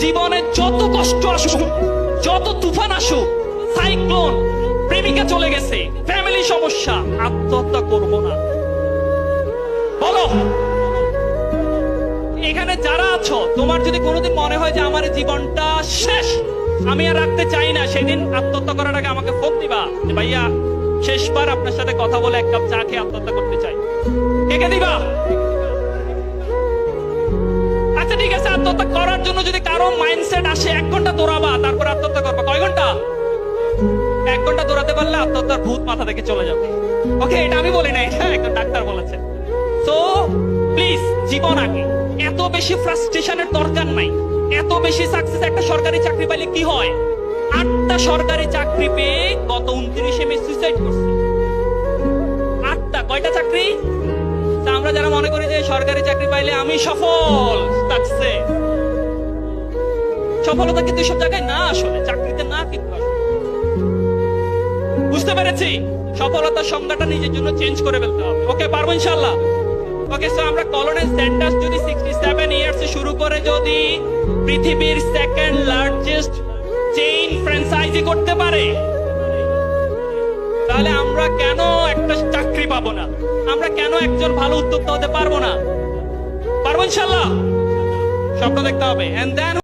জীবনে যত কষ্ট আসুক, যত তুফান আসুক, সাইক্লোন, প্রেমিকা চলে গেছে, ফ্যামিলি সমস্যা, আত্মহত্যা করব না। বলো, এখানে যারা আছো, তোমার যদি কোনোদিন মনে হয় যে আমার জীবনটা শেষ, আমি আর রাখতে চাই না, সেদিন আত্মহত্যা করার আগে আমাকে ফোন দিবা যে ভাইয়া শেষবার আপনার সাথে কথা বলে এক কাপ চা খেয়ে আত্মহত্যা করতে চাই। কে দিবা? আচ্ছা ঠিক আছে, আত্মহত্যা করার জন্য যদি কারো মাইন্ডসেট আসে 1 ঘন্টা দৌড়াবা, তারপর আত্মহত্যা করবা। কয় ঘন্টা? 1 ঘন্টা দৌড়াতে পারলে আত্মহত্যার ভূত মাথা থেকে চলে যাবে। ওকে, এটা আমি বলি না, এটা একজন ডাক্তার বলেছে। তো প্লিজ, জীবন আগে। এত বেশি ফ্রাস্ট্রেশনের দরকার নাই। এত বেশি সাকসেস, একটা সরকারি চাকরি পাইলে কি হয়? 8টা সরকারি চাকরি পেয়ে গত 29 মে সুইসাইড করছে। 8টা, কয়টা চাকরি? আমরা যারা মনে করি যে সরকারি চাকরি পাইলে আমি সফল, সফলতা কিন্তু সব জায়গায় না, আসলে চাকরিতে না, কিন্তু বুঝতে পেরেছি। সফলতার সংজ্ঞাটা নিজের জন্য চেঞ্জ করে ফেলতে হবে। ওকে, পারবো ইনশাআল্লাহ। ওকে, সো আমরা কলোনেল স্যান্ডার্স যদি 67 ইয়ার্সে শুরু করে যদি পৃথিবীর 2nd লার্জেস্ট চেইন ফ্র্যাঞ্চাইজি করতে পারে, তাহলে আমরা কেন একটা চাকরি পাবো না? আমরা কেন একজন ভালো উদ্যোক্তা হতে পারবো না? পারবো ইনশাআল্লাহ। স্বপ্ন দেখতে হবে, এন্ড দেন